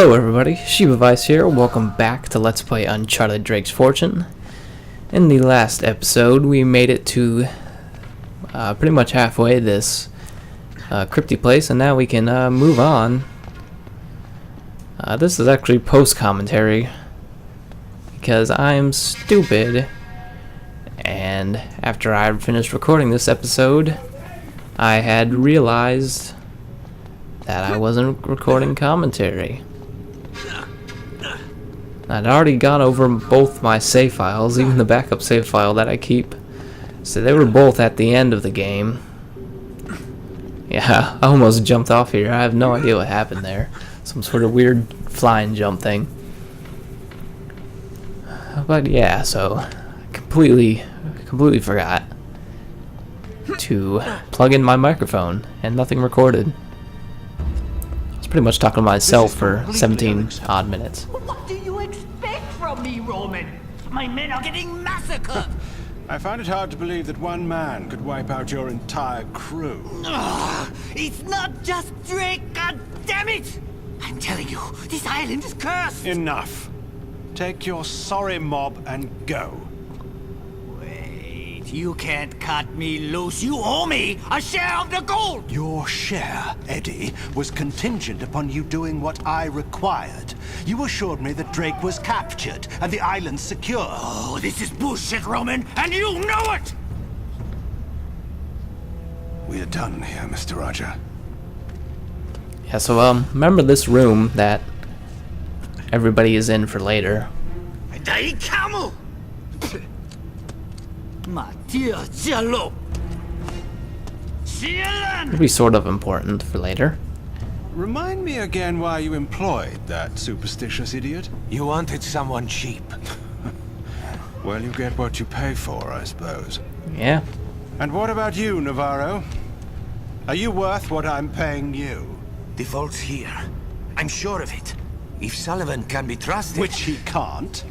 Hello everybody, Vice here, welcome back to Let's Play Uncharted Drake's Fortune. In the last episode, we made it to pretty much halfway this crypty place, and now we can move on. This is actually post-commentary, because I'm stupid, and after I finished recording this episode, I had realized that I wasn't recording commentary. I'd already gone over both my save files, even the backup save file that I keep. So they were both at the end of the game. Yeah, I almost jumped off here. I have no idea what happened there. Some sort of weird flying jump thing. But yeah, so I completely forgot to plug in my microphone and nothing recorded. I was pretty much talking to myself for 17 odd minutes. What do you expect from me, Roman? My men are getting massacred. I find it hard to believe that one man could wipe out your entire crew. It's not just Drake, god damn it! I'm telling you, this island is cursed. Enough. Take your sorry mob and go. Wait, you can't cut me loose. You owe me a share of the gold. Your share, Eddie, was contingent upon you doing what I required. You assured me that Drake was captured and the island secure. Oh, this is bullshit, Roman, and you know it! We are done here, Mr. Roger. Yeah, so remember this room that everybody is in for later. Dai camo! Mattia Giallo! It'll be sort of important for later. Remind me again why you employed that superstitious idiot. You wanted someone cheap. Well, you get what you pay for, I suppose. Yeah. And what about you, Navarro? Are you worth what I'm paying you? The vault's here. I'm sure of it. If Sullivan can be trusted... Which he can't.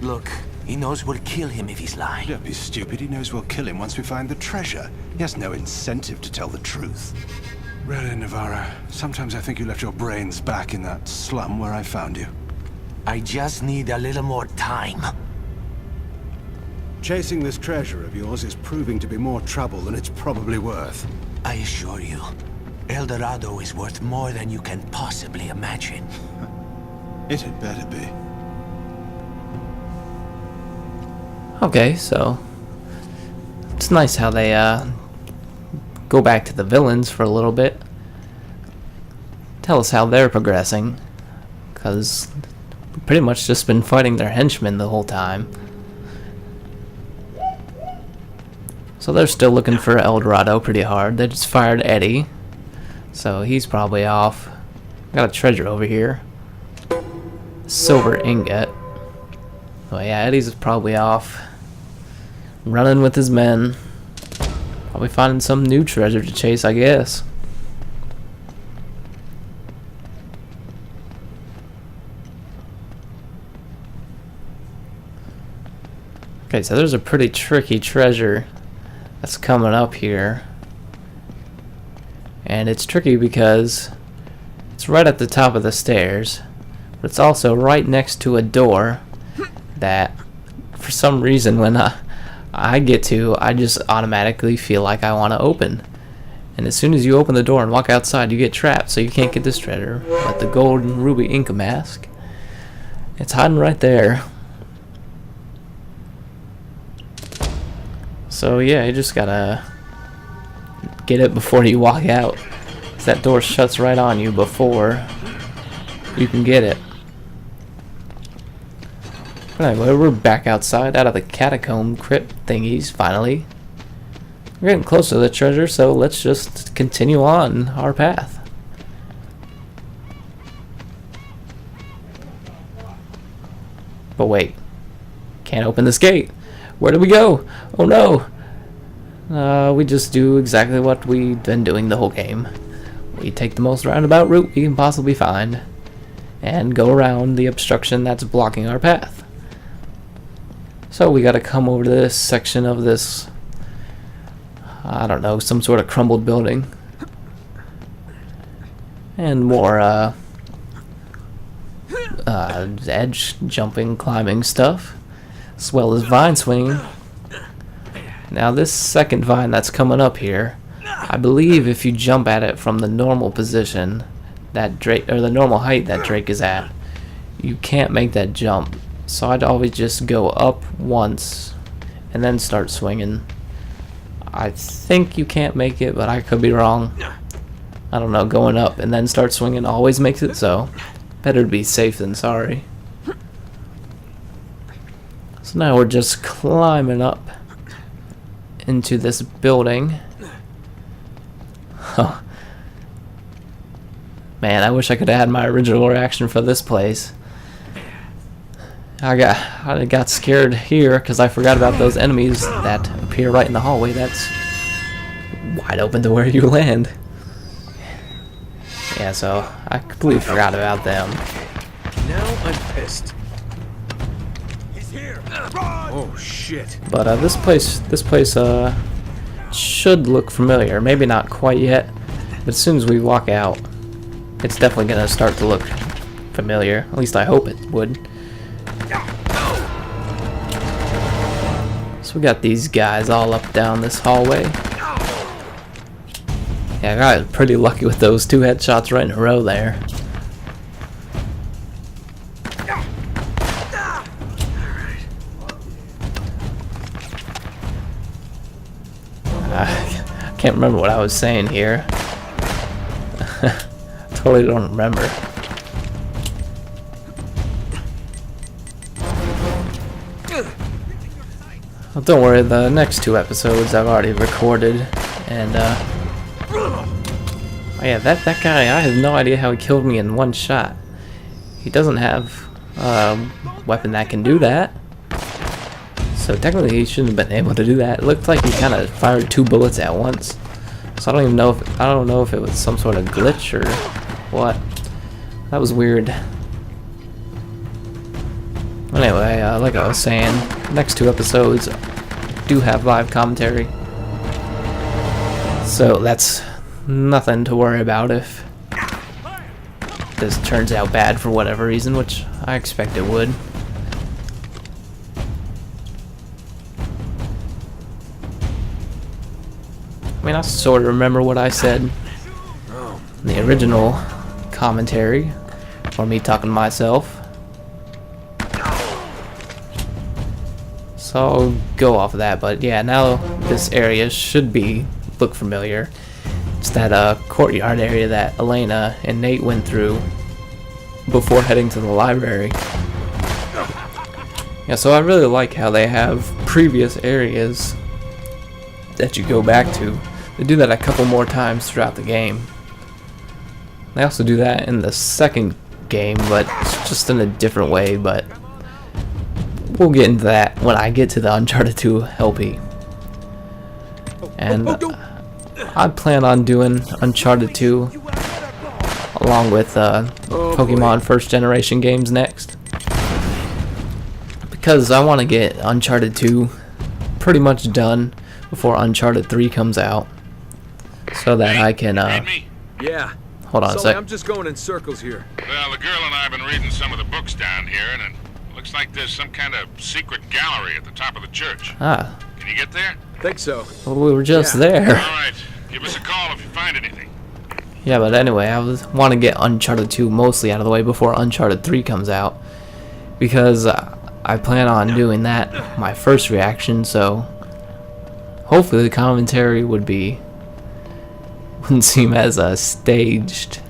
Look, he knows we'll kill him if he's lying. Don't be stupid. He knows we'll kill him once we find the treasure. He has no incentive to tell the truth. Really, Navarro, sometimes I think you left your brains back in that slum where I found you. I just need a little more time. Chasing this treasure of yours is proving to be more trouble than it's probably worth. I assure you, El Dorado is worth more than you can possibly imagine. It had better be. Okay, so it's nice how they go back to the villains for a little bit. Tell us how they're progressing, because we've pretty much just been fighting their henchmen the whole time. So they're still looking for El Dorado pretty hard. They just fired Eddie, so he's probably off. Got a treasure over here. Silver ingot. Oh yeah, Eddie's probably off, running with his men. Probably finding some new treasure to chase, I guess. Okay, so there's a pretty tricky treasure that's coming up here. And it's tricky because it's right at the top of the stairs, but it's also right next to a door that, for some reason, when I get to, I just automatically feel like I want to open. And as soon as you open the door and walk outside, you get trapped, so you can't get this treasure. But the gold and ruby Inca mask, it's hiding right there. So yeah, you just gotta get it before you walk out. 'Cause that door shuts right on you before you can get it. But anyway, we're back outside, out of the catacomb crypt thingies, finally. We're getting close to the treasure, so let's just continue on our path. But wait, can't open this gate. Where do we go? Oh no! We just do exactly what we've been doing the whole game. We take the most roundabout route we can possibly find, and go around the obstruction that's blocking our path. So we gotta come over to this section of this, I don't know, some sort of crumbled building. And more edge jumping, climbing stuff, as well as vine swinging. Now this second vine that's coming up here, I believe if you jump at it from the normal position that Drake, or the normal height that Drake is at, you can't make that jump. So I'd always just go up once and then start swinging. I think you can't make it, but I could be wrong. I don't know, going up and then start swinging always makes it so. Better to be safe than sorry. So now we're just climbing up into this building. Huh. Man, I wish I could have had my original reaction for this place. I got scared here because I forgot about those enemies that appear right in the hallway. That's wide open to where you land. Yeah, so I completely forgot about them. Now I'm pissed. He's here. Oh shit. But this place should look familiar. Maybe not quite yet, but as soon as we walk out, it's definitely gonna start to look familiar. At least I hope it would. So we got these guys all up down this hallway. Yeah, I got pretty lucky with those 2 headshots right in a row there. I can't remember what I was saying here. Totally don't remember. Well, don't worry, the next 2 episodes I've already recorded, and oh yeah, that guy, I have no idea how he killed me in 1 shot. He doesn't have a weapon that can do that. So technically he shouldn't have been able to do that. It looked like he kind of fired 2 bullets at once. So I don't know if it was some sort of glitch or what. That was weird. Anyway, like I was saying, next 2 episodes do have live commentary. So that's nothing to worry about if this turns out bad for whatever reason, which I expect it would. I mean, I sort of remember what I said in the original commentary, or me talking to myself. So I'll go off of that, but yeah, now this area should look familiar. It's that courtyard area that Elena and Nate went through before heading to the library. Yeah, so I really like how they have previous areas that you go back to. They do that a couple more times throughout the game. They also do that in the second game, but it's just in a different way, but we'll get into that when I get to the Uncharted 2 LP. And I plan on doing Uncharted 2 along with Pokemon first generation games next, because I want to get Uncharted 2 pretty much done before Uncharted 3 comes out, so that I can Yeah. hold on a sec. I'm just going in circles here. Well, the girl and I have been reading some of the books down here, and it looks like there's some kind of secret gallery at the top of the church. Ah, Can you get there? Think so. well, we were just Yeah. there. All right. Give us a call if you find anything. Yeah, but anyway, I want to get Uncharted 2 mostly out of the way before Uncharted 3 comes out, because I plan on doing that my first reaction, so hopefully the commentary wouldn't seem as staged,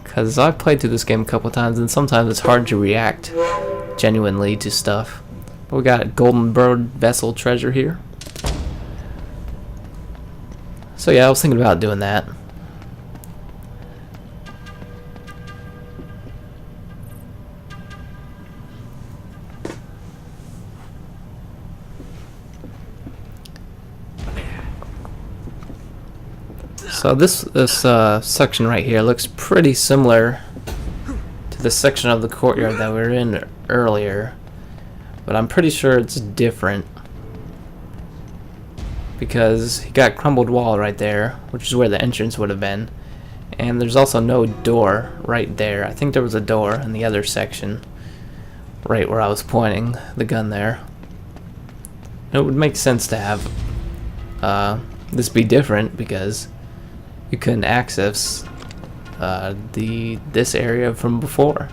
because I've played through this game a couple times and sometimes it's hard to react genuinely to stuff. But we got Golden Bird Vessel treasure here. So yeah, I was thinking about doing that. So this section right here looks pretty similar to the section of the courtyard that we were in earlier, but I'm pretty sure it's different, because he got crumbled wall right there, which is where the entrance would have been, And there's also no door right there. I think there was a door in the other section, right where I was pointing the gun there. And it would make sense to have this be different because you couldn't access this area from before.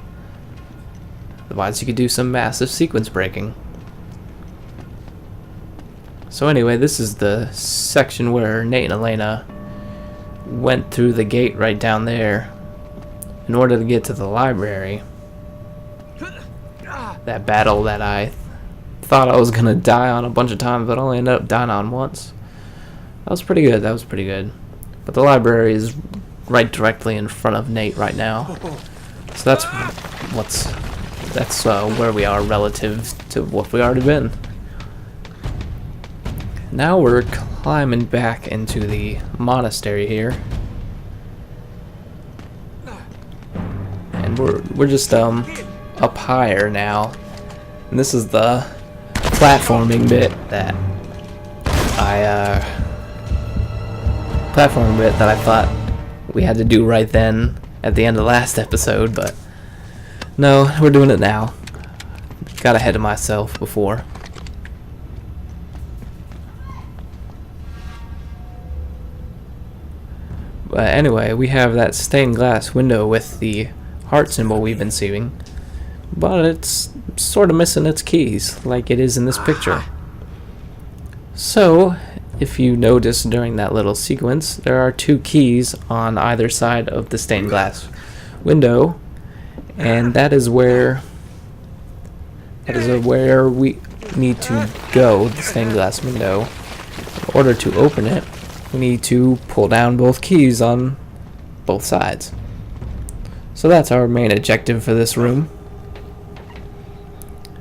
Otherwise you could do some massive sequence breaking. So anyway, this is the section where Nate and Elena went through the gate right down there in order to get to the library. That battle that I thought I was gonna die on a bunch of times, but only ended up dying on once. That was pretty good. That was pretty good. But the library is right directly in front of Nate right now, so that's where we are relative to what we already been. Now we're climbing back into the monastery here, and we're just up higher now, and this is the platforming bit that I thought we had to do right then at the end of the last episode, but no, we're doing it now. Got ahead of myself before. But anyway, we have that stained glass window with the heart symbol we've been seeing, but it's sort of missing its keys, like it is in this picture. So, if you notice during that little sequence, there are 2 keys on either side of the stained glass window, and that is where we need to go, the stained glass window. In order to open it, we need to pull down both keys on both sides. So that's our main objective for this room.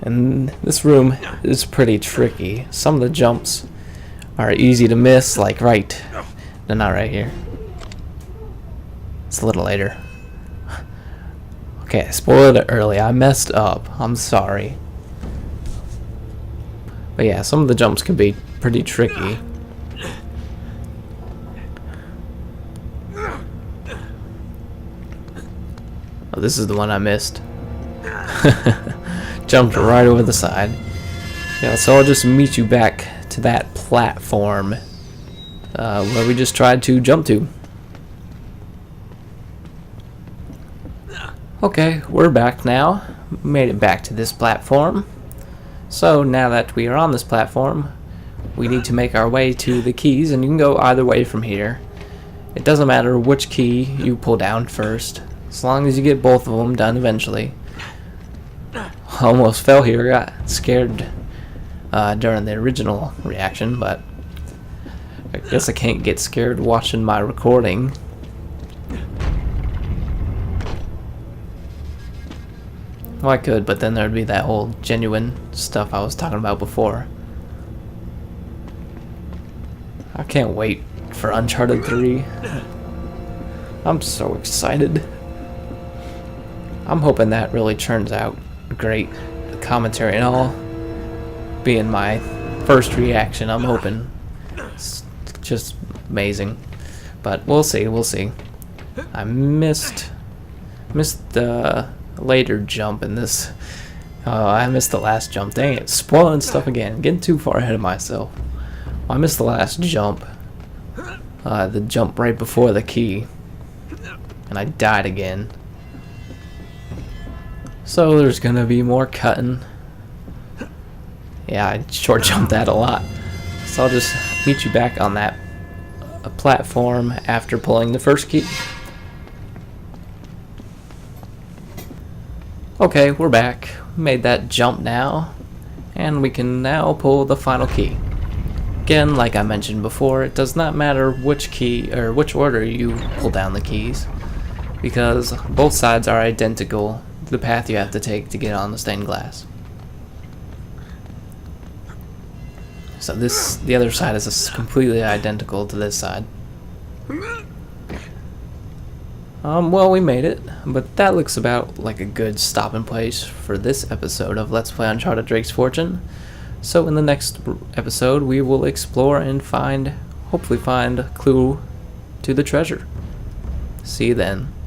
And this room is pretty tricky. Some of the jumps are easy to miss, like right. No, not right here. It's a little later. Okay, I spoiled it early. I messed up. I'm sorry. But yeah, some of the jumps can be pretty tricky. Oh, this is the one I missed. Jumped right over the side. Yeah, so I'll just meet you back to that platform where we just tried to jump to. Okay, we're back now. Made it back to this platform. So now that we are on this platform, we need to make our way to the keys, and you can go either way from here. It doesn't matter which key you pull down first, as long as you get both of them done eventually. Almost fell here, got scared during the original reaction, but I guess I can't get scared watching my recording. Well, I could, but then there'd be that whole genuine stuff I was talking about before. I can't wait for Uncharted 3. I'm so excited. I'm hoping that really turns out great. The commentary and all being my first reaction, I'm hoping it's just amazing. But we'll see, we'll see. I missed the later jump in this. I missed the last jump. Dang it, spoiling stuff again. Getting too far ahead of myself. I missed the last jump. The jump right before the key. And I died again. So there's gonna be more cutting. Yeah, I short jumped that a lot. So I'll just meet you back on that platform after pulling the first key. Okay, we're back. Made that jump now, and we can now pull the final key. Again, like I mentioned before, it does not matter which key or which order you pull down the keys, because both sides are identical to the path you have to take to get on the stained glass. So the other side is completely identical to this side. Well, we made it, but that looks about like a good stopping place for this episode of Let's Play Uncharted Drake's Fortune. So in the next episode, we will explore and hopefully find a clue to the treasure. See you then.